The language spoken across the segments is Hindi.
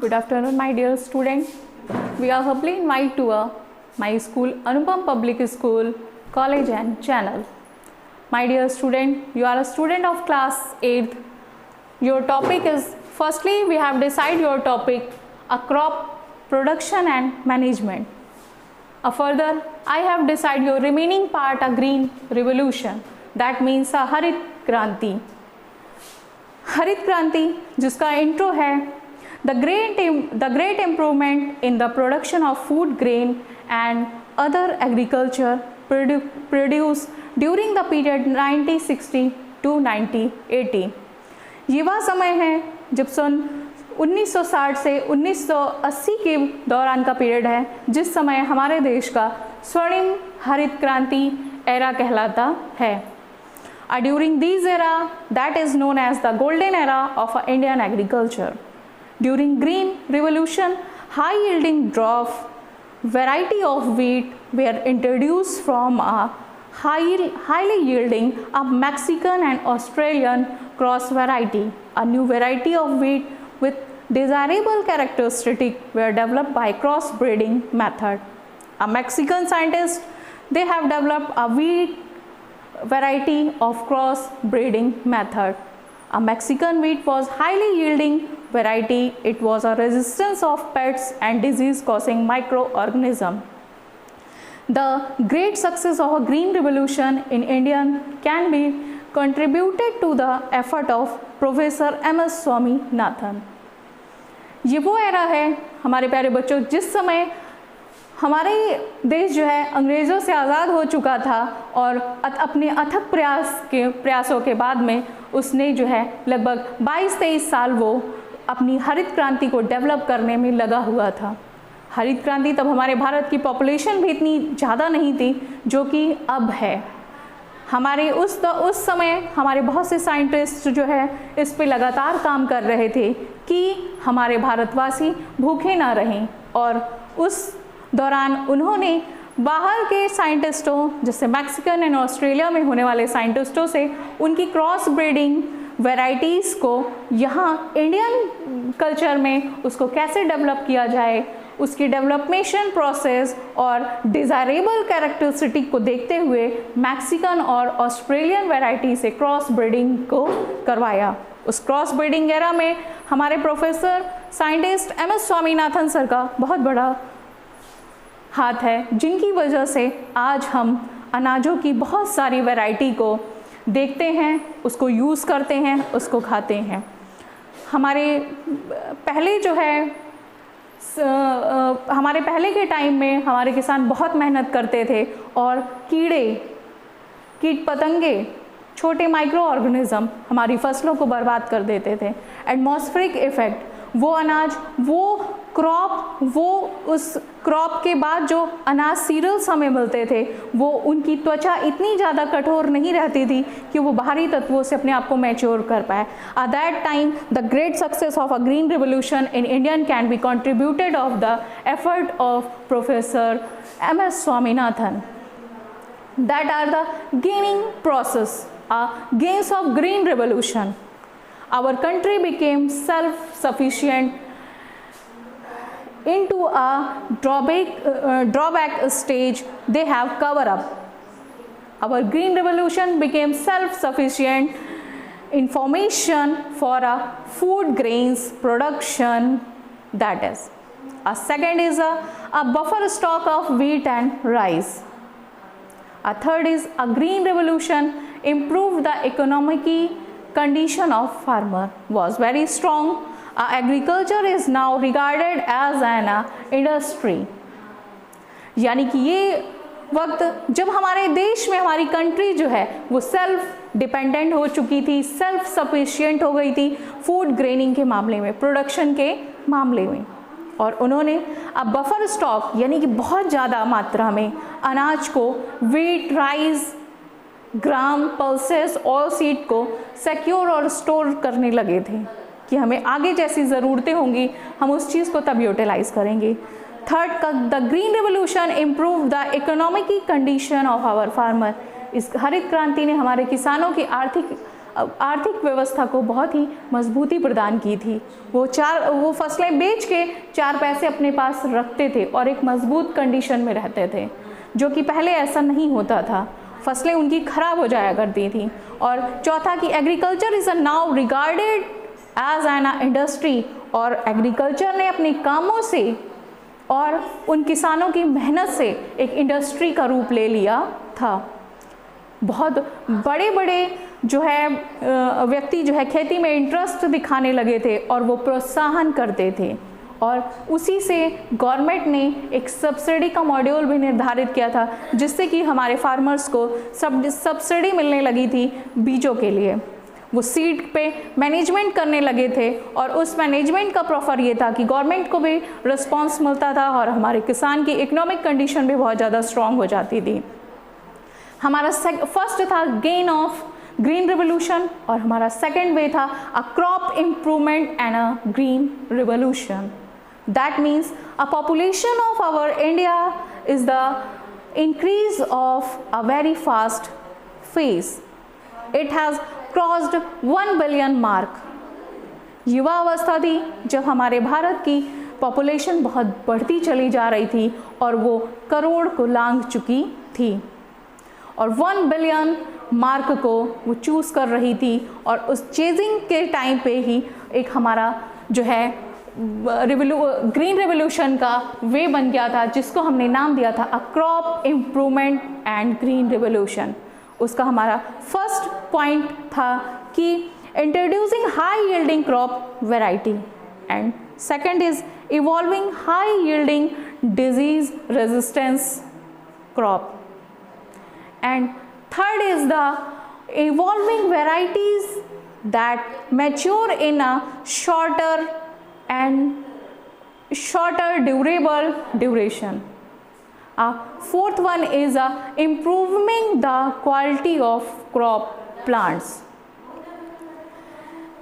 Good afternoon, my dear student. We are humbly invited to my school, Anupam Public School, College and Channel. My dear student, you are a student of class 8th. Your topic is, firstly, we have decided your topic, a crop production and management. Further, I have decided your remaining part, a green revolution. That means a हरित क्रांति. हरित क्रांति जिसका इंट्रो है the great improvement in the production of food grain and other agriculture produced during the period 1960 to 1980. ये वह समय है जब सन 1960 से 1980 के दौरान का पीरियड है जिस समय हमारे देश का स्वर्णिम हरित क्रांति एरा कहलाता है. During this era, that is known as the golden era of Indian agriculture. During Green Revolution, high-yielding dwarf variety of wheat were introduced from a highly yielding a Mexican and Australian cross variety. A new variety of wheat with desirable characteristics were developed by cross-breeding method. A Mexican scientist, they have developed a wheat variety of cross-breeding method. A Mexican wheat was highly yielding variety. It was a resistance of pests and disease-causing microorganism. The great success of a green revolution in India can be contributed to the effort of Professor M.S. Swaminathan. ये वो एरा है हमारे प्यारे बच्चों जिस समय हमारे देश जो है अंग्रेज़ों से आज़ाद हो चुका था और अपने अथक प्रयासों के बाद में उसने जो है लगभग 22-23 साल वो अपनी हरित क्रांति को डेवलप करने में लगा हुआ था. हरित क्रांति तब हमारे भारत की पॉपुलेशन भी इतनी ज़्यादा नहीं थी जो कि अब है. हमारे उस समय हमारे बहुत से साइंटिस्ट जो है इस पे लगातार काम कर रहे थे कि हमारे भारतवासी भूखे ना रहें और उस दौरान उन्होंने बाहर के साइंटिस्टों जैसे मैक्सिकन एंड ऑस्ट्रेलिया में होने वाले साइंटिस्टों से उनकी क्रॉस ब्रीडिंग वैरायटीज़ को यहाँ इंडियन कल्चर में उसको कैसे डेवलप किया जाए उसकी डेवलपमेशन प्रोसेस और डिज़ायरेबल कैरेक्टरिस्टिक को देखते हुए मैक्सिकन और ऑस्ट्रेलियन वैरायटी से क्रॉस ब्रीडिंग को करवाया. उस क्रॉस ब्रीडिंग एरा में हमारे professor scientist M.S. Swaminathan sir का बहुत बड़ा हाथ है जिनकी वजह से आज हम अनाजों की बहुत सारी वैरायटी को देखते हैं, उसको यूज़ करते हैं, उसको खाते हैं. हमारे पहले जो है हमारे पहले के टाइम में हमारे किसान बहुत मेहनत करते थे और कीट पतंगे छोटे माइक्रो ऑर्गेनिज्म हमारी फसलों को बर्बाद कर देते थे. एटमॉस्फेरिक इफ़ेक्ट वो अनाज वो उस क्रॉप के बाद जो अनाज सीरियल्स हमें मिलते थे वो उनकी त्वचा इतनी ज़्यादा कठोर नहीं रहती थी कि वो बाहरी तत्वों से अपने आप को मैच्योर कर पाए. At that time the great success of a green revolution in Indian can be contributed of the effort of professor M.S. Swaminathan. That are the gaining process, gains of green revolution. Our country became self-sufficient into a drawback stage they have covered up. Our green revolution became self-sufficient information for a food grains production, that is. A second is a buffer stock of wheat and rice. A third is a green revolution improved the economic condition of farmer was very strong. Agriculture is now regarded as an industry. यानी कि ये वक्त जब हमारे देश में हमारी कंट्री जो है वो सेल्फ डिपेंडेंट हो चुकी थी, सेल्फ सफिशिएंट हो गई थी फूड ग्रेनिंग के मामले में, प्रोडक्शन के मामले में. और उन्होंने अब बफर स्टॉक यानी कि बहुत ज़्यादा मात्रा में अनाज को वीट, राइस, ग्राम, पल्सेस, ऑल सीड को सिक्योर और स्टोर करने लगे थे कि हमें आगे जैसी ज़रूरतें होंगी हम उस चीज़ को तब यूटिलाइज करेंगे. थर्ड का the green revolution improve the economic condition of our farmer. इस हरित क्रांति ने हमारे किसानों की आर्थिक आर्थिक व्यवस्था को बहुत ही मजबूती प्रदान की थी। वो फसलें बेच के 4 पैसे अपने पास रखते थे और एक मजबूत कंडीशन में रहते थे, जो कि पहले ऐसा नहीं होता था। फसलें उनकी खराब हो जाया करती थी। और चौथा कि agriculture is now regarded as an industry, और एग्रीकल्चर ने अपने कामों से और उन किसानों की मेहनत से एक इंडस्ट्री का रूप ले लिया था। बहुत बड़े बड़े जो है व्यक्ति जो है खेती में इंटरेस्ट दिखाने लगे थे और वो प्रोत्साहन करते थे, और उसी से गवर्नमेंट ने एक सब्सिडी का मॉड्यूल भी निर्धारित किया था, जिससे कि हमारे फार्मर्स को सब्सिडी मिलने लगी थी बीजों के लिए। वो सीड पे मैनेजमेंट करने लगे थे, और उस मैनेजमेंट का प्रॉफिट ये था कि गवर्नमेंट को भी रिस्पॉन्स मिलता था और हमारे किसान की इकोनॉमिक कंडीशन भी बहुत ज़्यादा स्ट्रॉन्ग हो जाती थी। हमारा फर्स्ट था गेन ऑफ ग्रीन रिवोल्यूशन, और हमारा सेकेंड वे था a crop improvement and a green revolution. That means a population of our India is the increase of a very fast phase. It has crossed 1 billion mark. युवा अवस्था थी जब हमारे भारत की पॉपुलेशन बहुत बढ़ती चली जा रही थी और वो करोड़ को लांघ चुकी थी, और 1 बिलियन मार्क को वो चूज़ कर रही थी। और उस चेजिंग के टाइम पे ही एक हमारा जो है ग्रीन रिवोल्यूशन का वे बन गया था, जिसको हमने नाम दिया था a crop improvement and green revolution. उसका हमारा फर्स्ट पॉइंट था कि introducing high yielding crop variety, and second is evolving high yielding disease resistance crop, and third is the evolving varieties that mature in a shorter durable duration. Fourth one is improving the quality of crop plants.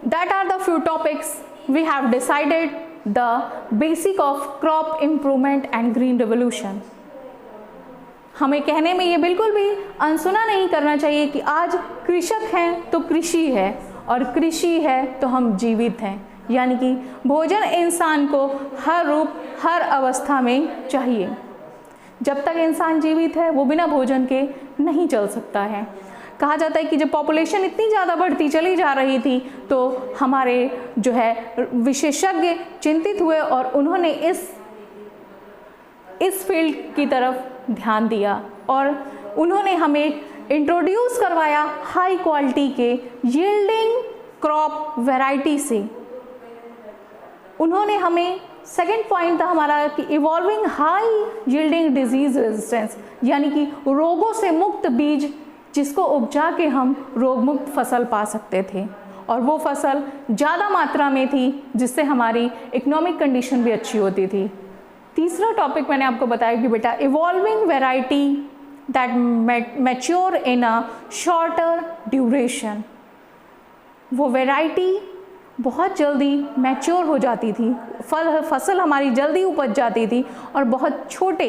That are the few topics we have decided, the basic of crop improvement and green revolution. हमें कहने में ये बिल्कुल भी अनसुना नहीं करना चाहिए कि आज कृषक हैं तो कृषि है, और कृषि है तो हम जीवित हैं, यानी कि भोजन इंसान को हर रूप हर अवस्था में चाहिए। जब तक इंसान जीवित है वो बिना भोजन के नहीं चल सकता है। कहा जाता है कि जब पॉपुलेशन इतनी ज़्यादा बढ़ती चली जा रही थी तो हमारे जो है विशेषज्ञ चिंतित हुए और उन्होंने इस फील्ड की तरफ ध्यान दिया, और उन्होंने हमें इंट्रोड्यूस करवाया हाई क्वालिटी के यील्डिंग क्रॉप वैरायटी से। उन्होंने हमें सेकेंड पॉइंट था हमारा कि evolving high yielding disease resistance, यानी कि रोगों से मुक्त बीज जिसको उपजा के हम रोग मुक्त फसल पा सकते थे, और वो फसल ज़्यादा मात्रा में थी जिससे हमारी इकोनॉमिक कंडीशन भी अच्छी होती थी। तीसरा टॉपिक मैंने आपको बताया कि बेटा evolving variety that mature in a shorter duration, वो वैरायटी बहुत जल्दी मैच्योर हो जाती थी, फसल हमारी जल्दी उपज जाती थी और बहुत छोटे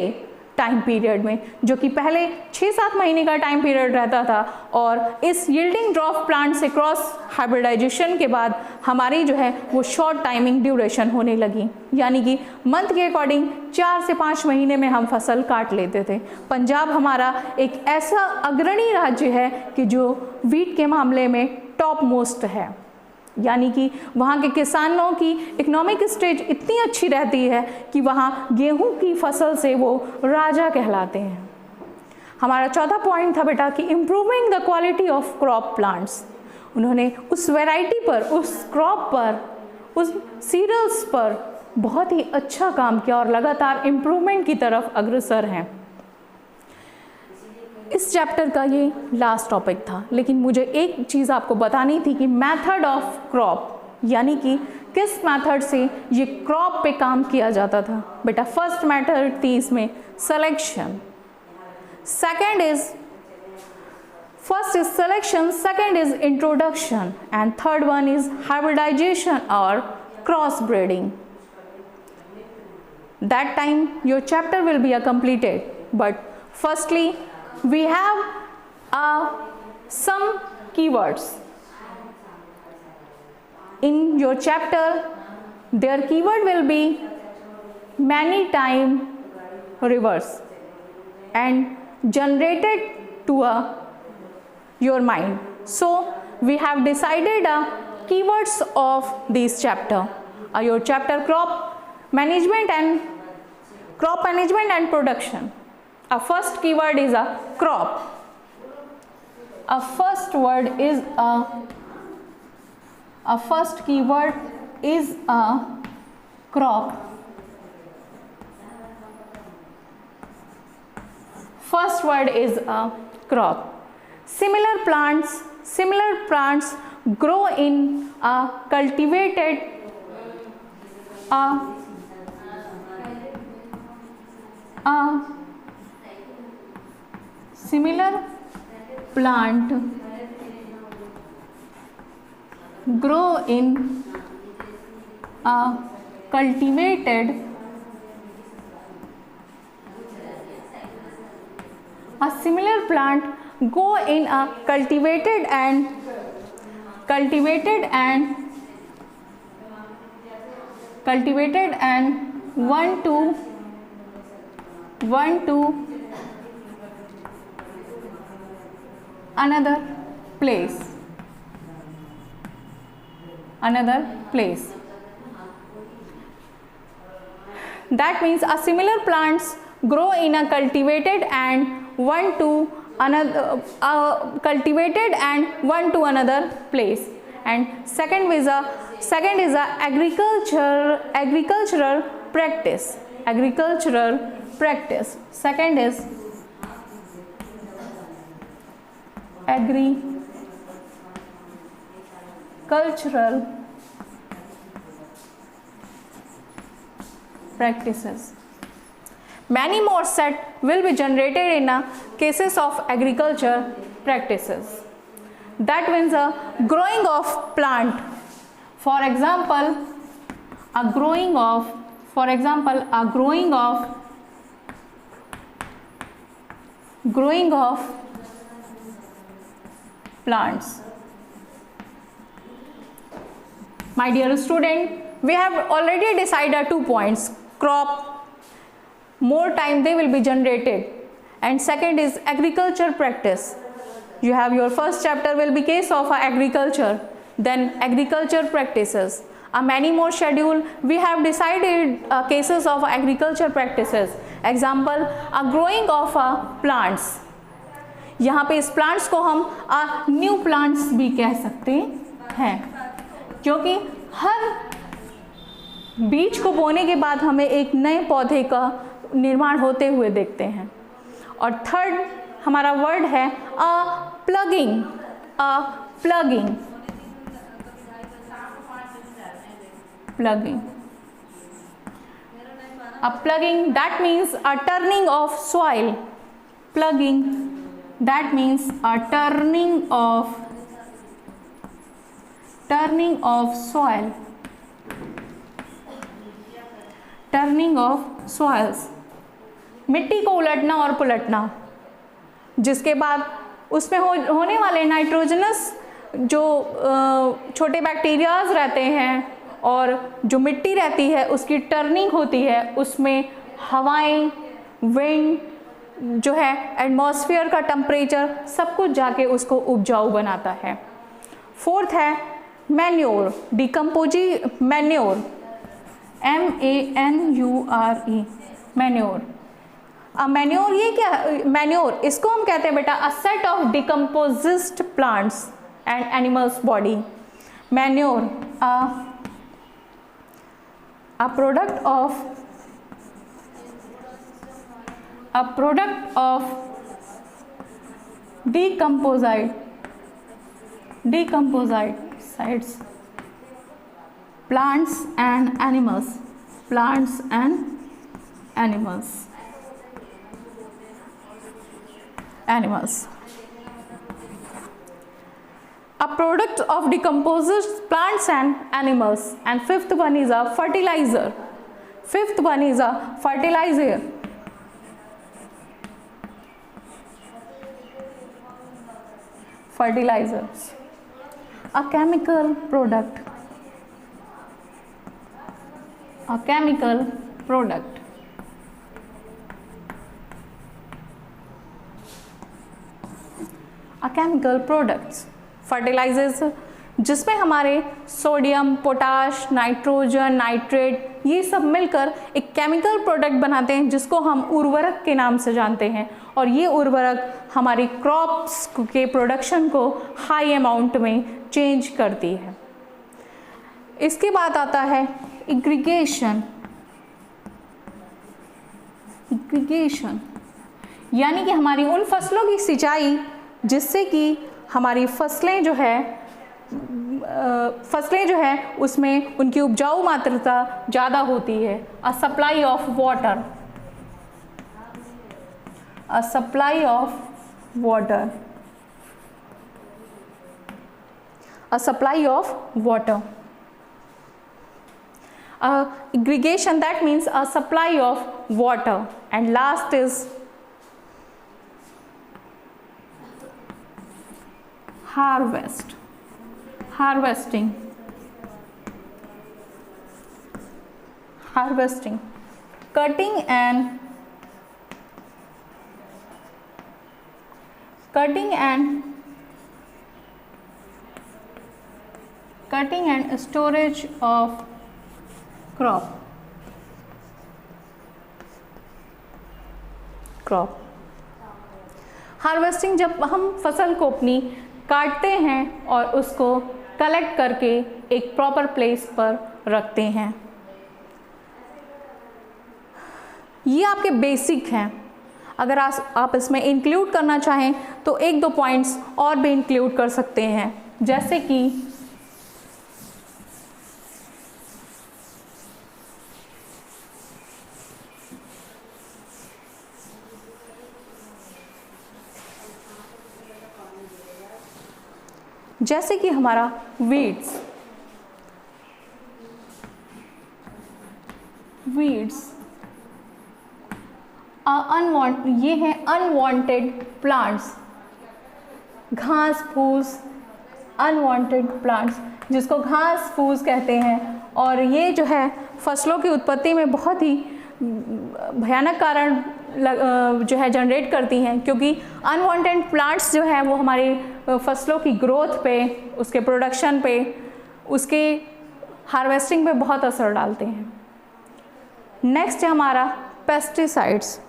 टाइम पीरियड में, जो कि पहले 6-7 महीने का टाइम पीरियड रहता था, और इस यील्डिंग ड्रॉप प्लांट से क्रॉस हाइब्रिडाइजेशन के बाद हमारी जो है वो शॉर्ट टाइमिंग ड्यूरेशन होने लगी, यानी कि मंथ के अकॉर्डिंग 4 से 5 महीने में हम फसल काट लेते थे। पंजाब हमारा एक ऐसा अग्रणी राज्य है कि जो वीट के मामले में टॉप मोस्ट है, यानी कि वहाँ के किसानों की इकोनॉमिक स्टेज इतनी अच्छी रहती है कि वहाँ गेहूं की फसल से वो राजा कहलाते हैं। हमारा चौथा पॉइंट था बेटा कि improving the quality of crop plants. उन्होंने उस वैरायटी पर, उस क्रॉप पर, उस सीरियल्स पर बहुत ही अच्छा काम किया और लगातार इम्प्रूवमेंट की तरफ अग्रसर हैं। इस चैप्टर का ये लास्ट टॉपिक था, लेकिन मुझे एक चीज़ आपको बतानी थी कि मेथड ऑफ क्रॉप, यानी कि किस मेथड से ये क्रॉप पे काम किया जाता था। बेटा फर्स्ट मेथड थी इसमें selection, first is selection, second is introduction, and third one is hybridisation और cross breeding. That time your chapter will be completed, but firstly we have some keywords. in your chapter, their keyword will be many time reverse and generated to your mind. So we have decided keywords of this chapter. Your chapter crop management and production. Our first keyword is a crop. Our first word is our first keyword is a crop. First word is a crop. Similar plants grow in a cultivated similar plant grow in a cultivated and one to another place. That means a similar plants grow in a cultivated and one to another place. And second is a agricultural practice. Second is agricultural practices. Many more set will be generated in cases of agriculture practices. That means a growing of plant. For example, a growing of plants. My dear student, we have already decided 2 points. Crop, more time they will be generated, and second is agriculture practice. You have your first chapter will be case of agriculture, then agriculture practices. Many more schedule we have decided cases of agriculture practices. Example, growing of plants. यहाँ पे इस प्लांट्स को हम न्यू प्लांट्स भी कह सकते हैं, क्योंकि हर बीज को बोने के बाद हमें एक नए पौधे का निर्माण होते हुए देखते हैं. और थर्ड हमारा वर्ड है plugging. Plugging, that means a turning of soil. Plugging, that means a turning of soil. Turning of soils. मिट्टी को उलटना और पुलटना, जिसके बाद उसमें होने वाले नाइट्रोजनस जो छोटे बैक्टीरियाज रहते हैं और जो मिट्टी रहती है उसकी टर्निंग होती है, उसमें हवाएं, विंड जो है, एटमॉस्फेयर का टेम्परेचर सब कुछ जाके उसको उपजाऊ बनाता है. फोर्थ है manure. Manure, MANURE, manure. Manure ये क्या? मैन्योर इसको हम कहते हैं बेटा a set of decomposed plants and animals body. Manure a product of decomposite plants and animals. A product of decomposed plants and animals. And fifth one is a fertilizer. Fertilizers. A chemical product. a chemical product. A chemical products, fertilizers जिसमें हमारे सोडियम, पोटाश, नाइट्रोजन, नाइट्रेट ये सब मिलकर एक केमिकल प्रोडक्ट बनाते हैं जिसको हम उर्वरक के नाम से जानते हैं, और ये उर्वरक हमारी क्रॉप्स के प्रोडक्शन को हाई अमाउंट में चेंज करती है। इसके बाद आता है इग्रीगेशन। इग्रीगेशन यानी कि हमारी उन फसलों की सिंचाई जिससे कि हमारी फसलें जो है उसमें उनकी उपजाऊ मात्रा ज़्यादा होती है। A supply of water, a supply of water, a supply of water. Irrigation, that means a supply of water. And last is harvest, harvesting, harvesting, cutting and storage of crop. Harvesting जब हम फसल को अपनी काटते हैं और उसको कलेक्ट करके एक प्रॉपर प्लेस पर रखते हैं। ये आपके बेसिक हैं। अगर आप इसमें इंक्लूड करना चाहें तो एक दो पॉइंट्स और भी इंक्लूड कर सकते हैं, जैसे कि हमारा वीड्स ये हैं अनवांटेड प्लांट्स, घास फूस, अनवांटेड प्लांट्स जिसको घास फूस कहते हैं, और ये जो है फसलों की उत्पत्ति में बहुत ही भयानक कारण जो है जनरेट करती हैं, क्योंकि अनवांटेड प्लांट्स जो है वो हमारी फसलों की ग्रोथ पे, उसके प्रोडक्शन पे, उसके हार्वेस्टिंग पे बहुत असर डालते हैं। नेक्स्ट है हमारा पेस्टिसाइड्स।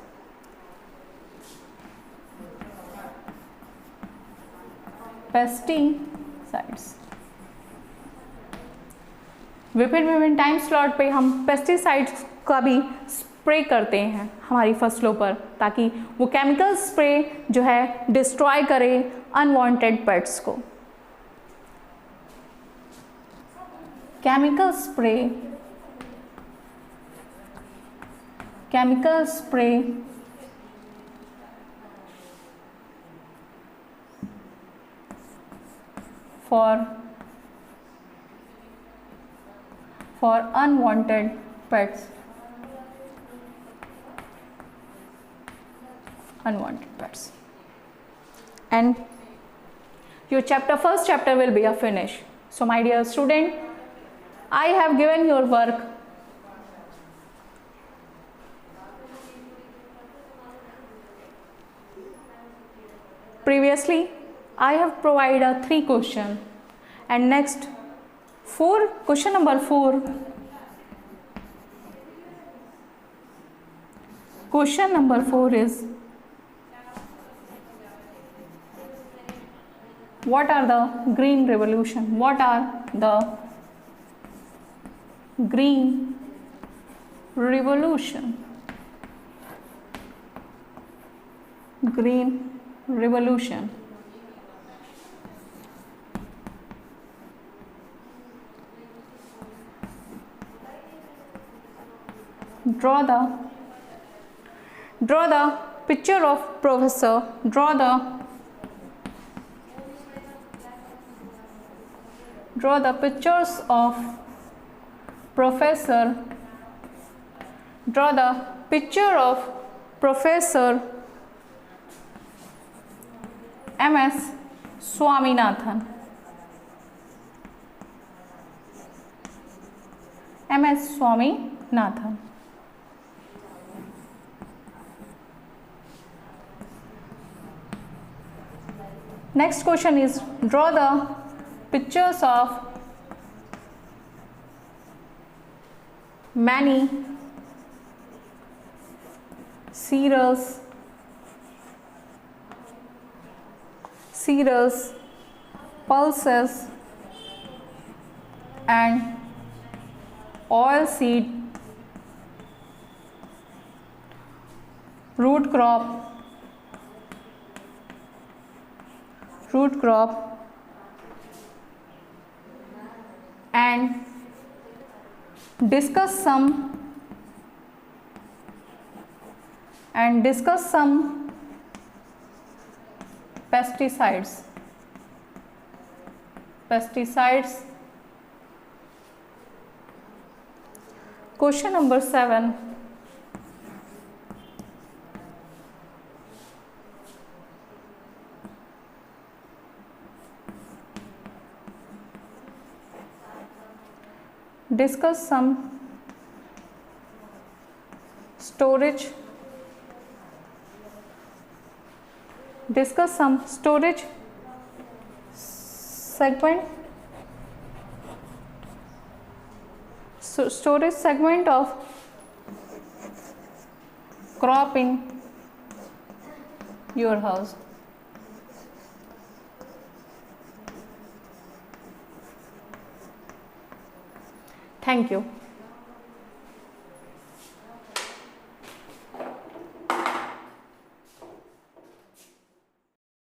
पेस्टिसाइड्स विभिन्न टाइम स्लॉट पे हम पेस्टिसाइड्स का भी स्प्रे करते हैं हमारी फसलों पर, ताकि वो केमिकल स्प्रे जो है डिस्ट्रॉय करे अनवांटेड पेट्स को। Chemical spray for unwanted pets. And your first chapter will be a finish. So my dear student, I have given your work. Previously I have provided 3 questions, and next question number 4. Question number 4 is, what are the green revolution? What are the green revolution? Green revolution. Draw the picture of professor. Draw the pictures of professor. Draw the picture of Professor M.S. Swaminathan. M.S. Swaminathan. Nathan. Next question is, draw the pictures of many cereals, pulses and oilseed root crop and discuss some pesticides. Question number 7. Discuss some storage segment of crop in your house. Thank you.